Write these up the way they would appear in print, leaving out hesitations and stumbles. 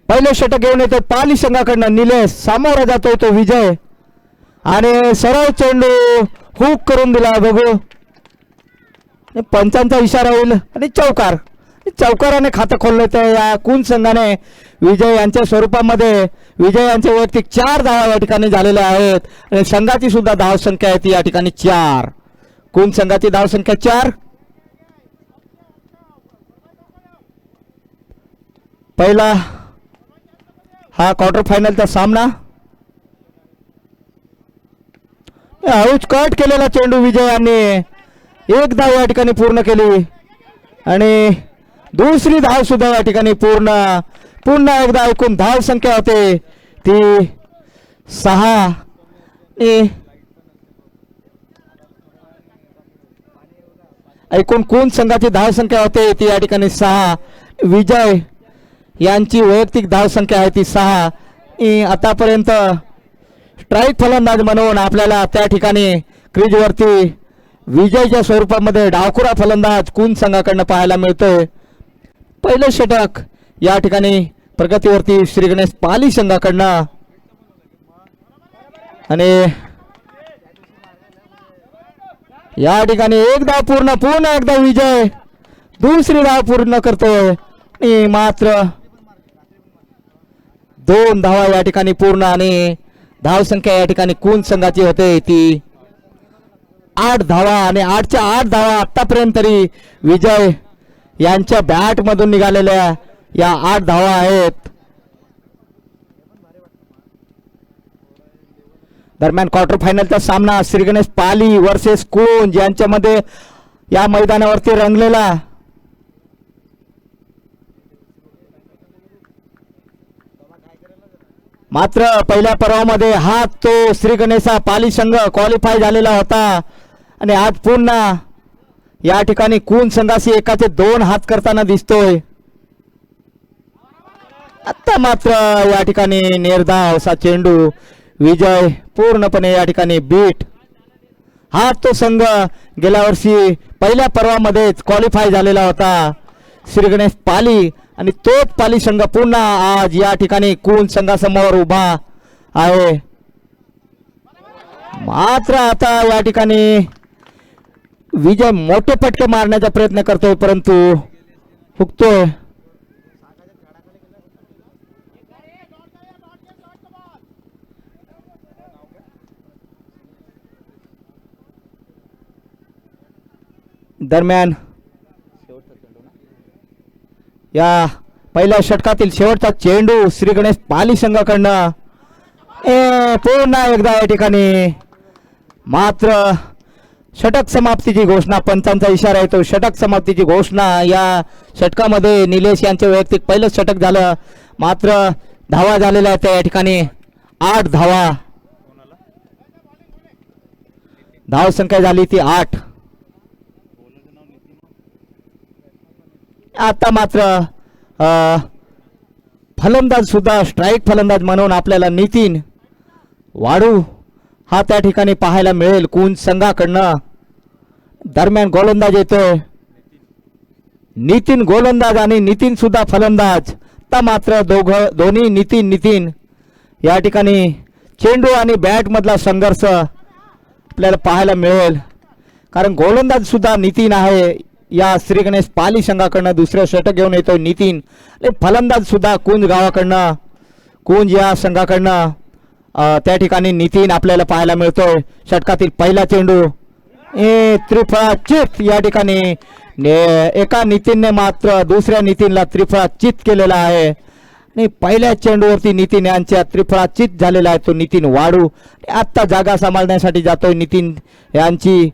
पहिले षटक घेऊन येतो पाली संघाकडनं निलेश, सामोरा जातोय तो विजय आणि सरळ चेंडू हुक करून दिला. बघू पंचांचा इशारा होईल आणि चौकार. चौकाराने खातं खोललं तर या कुंज संघाने विजय यांच्या स्वरूपामध्ये विजय यांचे वैयक्तिक 4 धावा या ठिकाणी झालेल्या आहेत आणि संघाची सुद्धा धावसंख्या आहे ती या ठिकाणी 4. कुंज संघाची धावसंख्या 4. पहिला हा क्वार्टर फायनलचा सामना. हळूच कट केलेला चेंडू विजय यांनी 1 धाव या ठिकाणी पूर्ण केली आणि दुसरी धाव सुद्धा या ठिकाणी पुन्हा एकदा एकूण धाव संख्या होते ती 6. एकूण कुंज संघाची धाव संख्या होते ती या ठिकाणी 6. विजय यांची वैयक्तिक धाव संख्या आहे ती 6. आतापर्यंत स्ट्राईक फलंदाज म्हणून आपल्याला त्या ठिकाणी क्रीजवरती विजयच्या स्वरूपामध्ये डावखुरा फलंदाज कुंज संघाकडनं पाहायला मिळतोय. पहिलं षटक या ठिकाणी प्रगतीवरती श्री गणेश पाली संघाकडनं आणि या ठिकाणी 1 धाव पूर्ण. पुन्हा एकदा विजय दुसरी धाव पूर्ण करतोय आणि मात्र 2 धावा या ठिकाणी पूर्ण आणि धाव संख्या या ठिकाणी कुंज संघाची होते ती 8 धावा आणि 8च्या 8 धावा आतापर्यंत तरी विजय यांच्या बॅट मधून निघालेल्या या 8 धावा आहेत. दरम्यान क्वार्टर फायनलचा सामना श्री गणेश पाली वर्सेस कुंज यांच्यामध्ये या मैदानावरती रंगलेला. मात्र पहिल्या पर्वामध्ये हा तो श्री गणेशा पाली संघ क्वालिफाय झालेला होता आणि आज पुन्हा या ठिकाणी कुंज संघाशी एकाचे 2 हात करताना दिसतोय. आता मात्र या ठिकाणी निर्धाव असा चेंडू विजय पूर्णपणे या ठिकाणी बीट. हा तो संघ गेल्या वर्षी पहिल्या पर्वामध्येच क्वालिफाय झालेला होता श्री गणेश पाली आणि तोच पाली संघ पुन्हा आज या ठिकाणी कुंज संघासमोर उभा आहे. मात्र आता या ठिकाणी विजय मोठे फटके मारण्याचा प्रयत्न करतोय परंतु हुकतोय. दरम्यान या पहिल्या षटकातील शेवटचा चेंडू श्री गणेश पाली संघाकडनं पुन्हा एकदा या ठिकाणी मात्र षटक समाप्तीची घोषणा. पंचांचा इशारा येतो षटक समाप्तीची घोषणा. या षटकामध्ये निलेश यांचे वैयक्तिक पहिलं षटक झालं मात्र धावा झालेल्या आहेत या ठिकाणी 8 धावा. धाव संख्या झाली ती 8. आता मात्र फलंदाज सुद्धा स्ट्राईक फलंदाज म्हणून आपल्याला नितीन वाडू हा त्या ठिकाणी पाहायला मिळेल कुंज संघाकडनं. दरम्यान गोलंदाज येतोय नितीन गोलंदाज आणि नितीन सुद्धा फलंदाज. आता मात्र दोन्ही नितीन या ठिकाणी चेंडू आणि बॅट मधला संघर्ष आपल्याला पाहायला मिळेल कारण गोलंदाज सुद्धा नितीन आहे. या श्री गणेश पाली संघाकडनं दुसरं षटक घेऊन येतोय नितीन. फलंदाज सुद्धा कुंज गावाकडनं कुंज या संघाकडनं त्या ठिकाणी नितीन आपल्याला पाहायला मिळतोय. षटकातील पहिला चेंडू त्रिफळाचित या ठिकाणी एका नितीनने मात्र दुसऱ्या नितीनला त्रिफळाचित केलेला आहे आणि पहिल्या चेंडूवरती नितीन यांच्या त्रिफळाचित झालेला आहे तो नितीन वाडू. आत्ता जागा सांभाळण्यासाठी जातोय नितीन यांची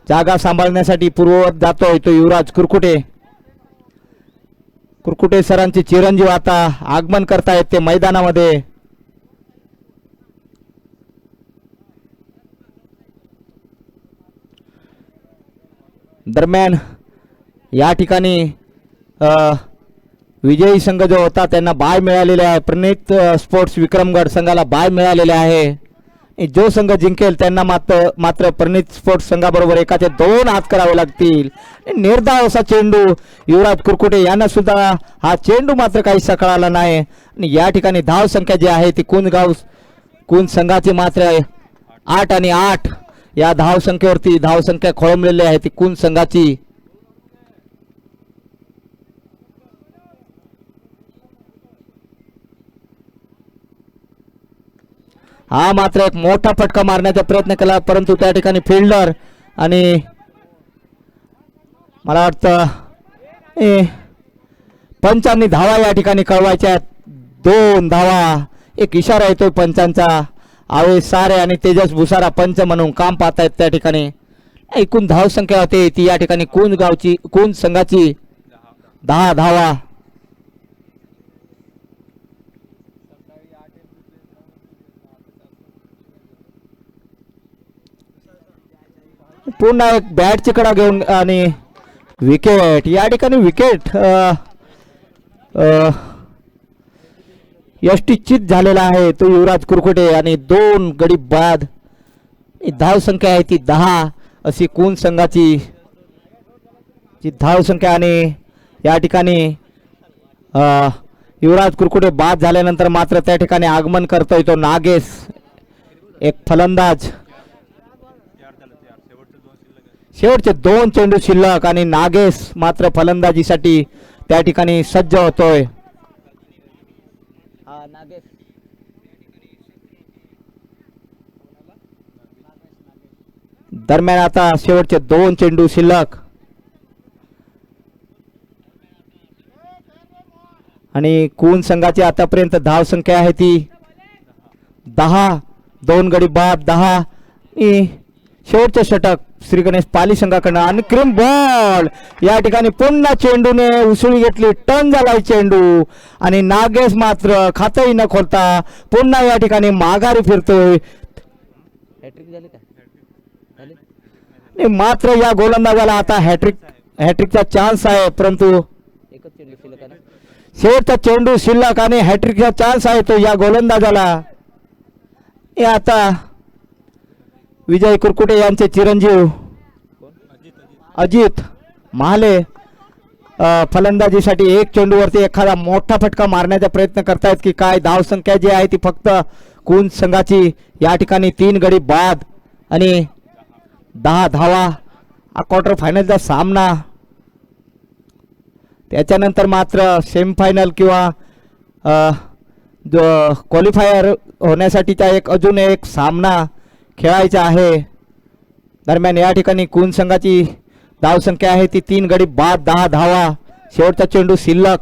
जागा सांभाळण्यासाठी पूर्ववत जातोय तो युवराज कुरकुटे सरांचे चिरंजीव आता आगमन करतायत ते मैदानामध्ये. दरम्यान या ठिकाणी विजयी संघ जो होता त्यांना बाय मिळालेले आहे. प्रणित स्पोर्ट्स विक्रमगड संघाला बाय मिळालेले आहे. जो संघ जिंकेल त्यांना मात्र प्रणित स्पोर्ट्स संघाबरोबर एकाचे 2 हात करावे लागतील. निर्धाव असा चेंडू युवराज कुरकुटे यांना सुद्धा हा चेंडू मात्र काही कळाला नाही. आणि या ठिकाणी धाव संख्या जी आहे ती कुंज संघाची मात्र 8 आणि 8 या धाव संख्येवरती धाव संख्या खोळंबलेली आहे ती कुंज संघाची. हा मात्र एक मोठा फटका मारण्याचा प्रयत्न केला परंतु त्या ठिकाणी फिल्डर आणि मला वाटतं पंचांनी धावा या ठिकाणी कळवायच्या. 2 धावा एक इशारा येतोय पंचांचा. आवेश सारे आणि तेजस भुसारा पंच म्हणून काम पाहतायत त्या ठिकाणी. एकूण धाव संख्या होते ती या ठिकाणी कुंज संघाची 10 धावा. पुन्हा एक बॅटची कडा घेऊन आणि विकेट या ठिकाणी विकेट यष्टीचित झालेला आहे तो युवराज कुरकुटे आणि 2 गडी बाद. धाव संख्या आहे ती 10 अशी कुंज संघाची धाव संख्या. आणि या ठिकाणी युवराज कुरकुटे बाद झाल्यानंतर मात्र त्या ठिकाणी आगमन करतोय तो नागेश एक फलंदाज. शेवटचे 2 चेंडू शिल्लक आणि नागेश मात्र फलंदाजीसाठी त्या ठिकाणी सज्ज होतोय. दरम्यान आता शेवटचे 2 चेंडू शिल्लक आणि कुंज संघाची आतापर्यंत धाव संख्या आहे ती 10. 2 गडी बाद 10. शेवटचे षटक श्री गणेश पाली संघाकडनं आणि क्रीम बॉल या ठिकाणी पुन्हा चेंडूने उसळी घेतली. टर्न झालाय चेंडू आणि नागेश मात्र खातही न खोलता पुन्हा या ठिकाणी माघारी फिरतोय. मात्र या गोलंदाजाला आता हॅट्रिकचा चान्स आहे परंतु शेवटचा चेंडू शिल्लक आणि हॅट्रिकचा चान्स आहे तो या गोलंदाजाला. हे आता विजय कुरकुटे यांचे चिरंजीव अजित महाले फलंदाजीसाठी 1 चेंडूवरती एखादा मोठा फटका मारण्याचा प्रयत्न करतायत की काय. धाव संख्या जी आहे ती फक्त कुंज संघाची या ठिकाणी 3 गडी बाद आणि 10 धावा. हा क्वार्टर फायनलचा सामना. त्याच्यानंतर मात्र सेमीफायनल किंवा जो क्वालिफायर होण्यासाठीचा अजून एक सामना खेळायचा आहे. दरम्यान या ठिकाणी कुंज संघाची धाव संख्या आहे ती 3 गडी बाद 10 धावा. शेवटचा चेंडू शिल्लक.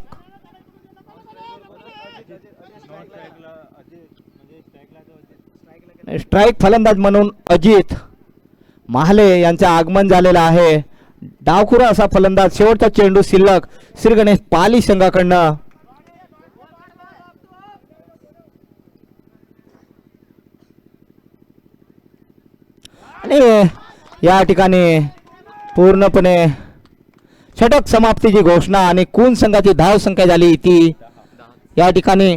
स्ट्राईक फलंदाज म्हणून अजित महाले यांचे आगमन झालेलं आहे. डावखुरा असा फलंदाज. शेवटचा चेंडू शिल्लक श्री गणेश पाली संघाकडनं. आणि या ठिकाणी पूर्णपणे षटक समाप्तीची घोषणा आणि कुंज संघाची धाव संख्या झाली ती या ठिकाणी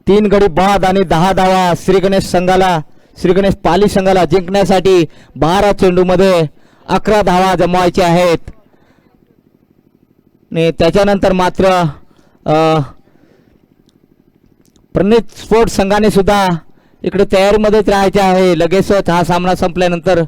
3 गडी बाद आणि 10 धावा. श्री गणेश पाली संघाला जिंकण्यासाठी 12 चेंडूमध्ये 11 धावा जमवायच्या आहेत. आणि त्याच्यानंतर मात्र प्रणित स्पोर्ट्स संघाने सुद्धा इकडे तयारीमध्येच राहायचे आहे. लगेचच हा सामना संपल्यानंतर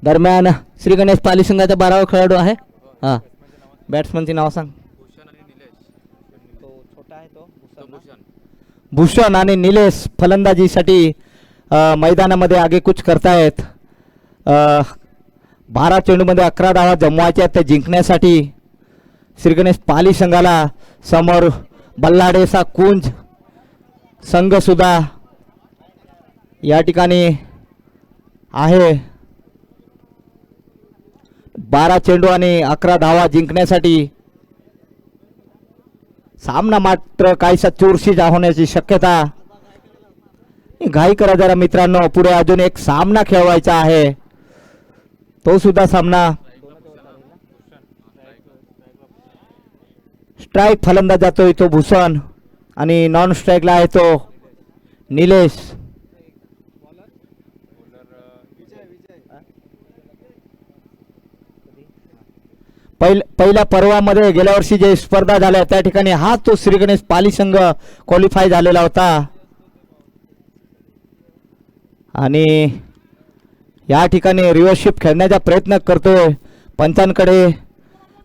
दरम्यान श्री गणेश पाली संघाचा 12वा खेळाडू आहे. हा बॅट्समनचे नाव सांग. भूषण आणि निलेश फलंदाजीसाठी मैदानामध्ये आगेकूच करतायत. 12 चेंडूमध्ये 11 धावा जमवायच्या त्या जिंकण्यासाठी श्री गणेश पाली संघाला. समोर बल्लाडेसा कुंज संघ सुद्धा या ठिकाणी आहे. 12 चेंडू आणि 11 धावा जिंकण्यासाठी सामना मात्र काहीसा चुरशीचा होण्याची शक्यता. घाई करा जरा मित्रांनो, पुढे अजून एक सामना खेळवायचा आहे, तो सुद्धा सामना. स्ट्राईक फलंदाज जातोय तो भूषण आणि नॉन स्ट्राईकला आहे तो निलेश. पहिल्या पर्वामध्ये गेल्या वर्षी जे स्पर्धा झाल्या त्या ठिकाणी हा तो श्री गणेश पाली संघ क्वालिफाय झालेला होता आणि या ठिकाणी रिव्हर्सशिप खेळण्याचा प्रयत्न करतोय पंचांकडे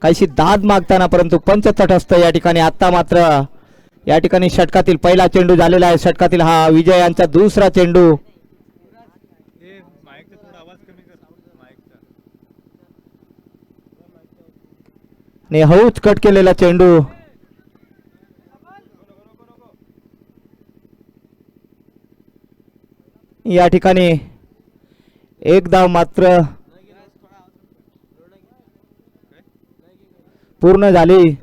काहीशी दाद मागताना, परंतु पंच तटस्थ या ठिकाणी. आता मात्र या ठिकाणी षटकातील पहिला चेंडू झालेला आहे. षटकातील हा विजय यांचा दुसरा चेंडू. आणि हळूच कट केलेला चेंडू. या ठिकाणी एक धाव मात्र पूर्ण झाली.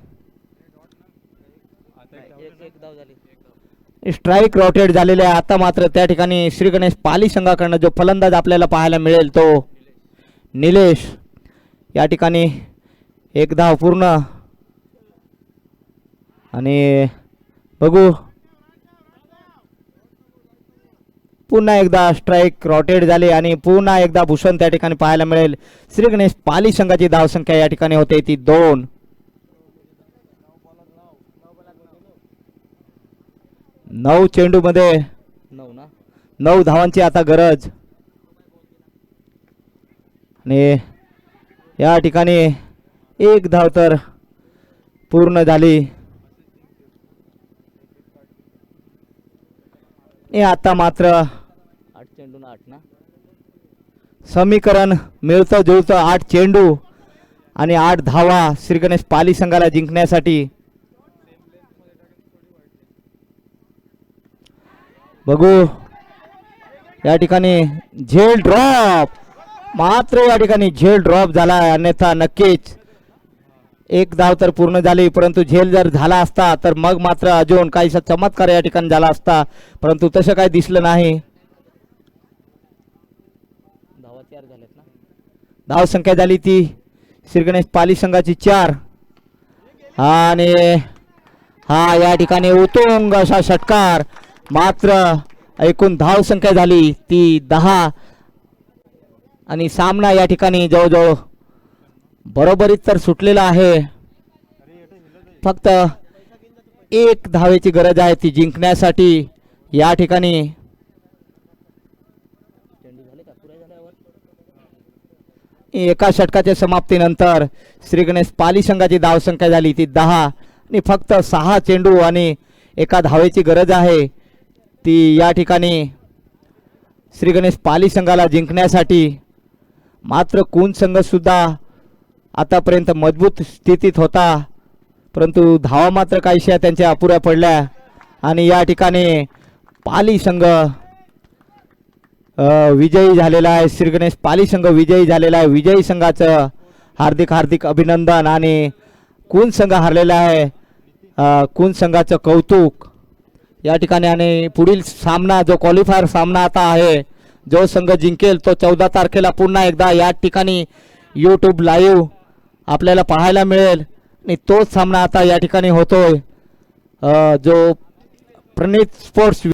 स्ट्राईक रोटेट झालेले आहे. आता मात्र त्या ठिकाणी श्री गणेश पाली संघाकडनं जो फलंदाज आपल्याला पाहायला मिळेल तो निलेश. या ठिकाणी एक धाव पूर्ण आणि बघू पुन्हा एकदा स्ट्राईक रोटेट झाले आणि पुन्हा एकदा भूषण त्या ठिकाणी पाहायला मिळेल. श्री गणेश पाली संघाची धावसंख्या या ठिकाणी होते ती 2. 9 चेंडू मध्ये 9 धावांची आता गरज आणि या ठिकाणी एक धाव तर पूर्ण झाली. आता मात्र 8 चेंडू ना 8 ना समीकरण मिळतं जुळतं. 8 चेंडू आणि 8 धावा श्री गणेश पाली संघाला जिंकण्यासाठी. बघू या ठिकाणी झेल ड्रॉप, मात्र या ठिकाणी झेल ड्रॉप झाला, अन्यथा नक्कीच एक धाव तर पूर्ण झाली. परंतु झेल जर झाला असता तर मग मात्र अजून काहीसा चमत्कार या ठिकाणी झाला असता, परंतु तसं काही दिसलं नाही. धाव संख्या झाली ती श्री गणेश पाली संघाची 4 आणि हा या ठिकाणी उत्तुंग असा षटकार. मात्र एकूण धाव संख्या झाली ती 10 आणि सामना या ठिकाणी जवळजवळ बरोबरीत तर सुटलेला आहे. फक्त एक धावेची गरज आहे ती जिंकण्यासाठी. या ठिकाणी एका षटकाच्या समाप्तीनंतर श्री गणेश पाली संघाची धावसंख्या झाली ती 10 आणि फक्त 6 चेंडू आणि एका धावेची गरज आहे ती या ठिकाणी श्री गणेश पाली संघाला जिंकण्यासाठी. मात्र कुंज संघ सुद्धा आतापर्यंत मजबूत स्थितीत होता, परंतु धावा मात्र काहीशा त्यांच्या अपुऱ्या पडल्या आणि या ठिकाणी पाली संघ विजयी झालेला आहे. श्री गणेश पाली संघ विजयी झालेला आहे. विजयी संघाचं हार्दिक हार्दिक अभिनंदन आणि कुंज संघ हारलेला आहे. कुंज संघाचं कौतुक या ठिकाणी. आणि पुढील सामना जो क्वालिफायर सामना आता आहे, जो संघ जिंकेल तो 14 तारखेला पुन्हा एकदा या ठिकाणी YouTube लाईव्ह आपल्याला पाहायला मिळेल आणि तोच सामना आता या ठिकाणी होतोय. जो प्रणित स्पोर्ट्स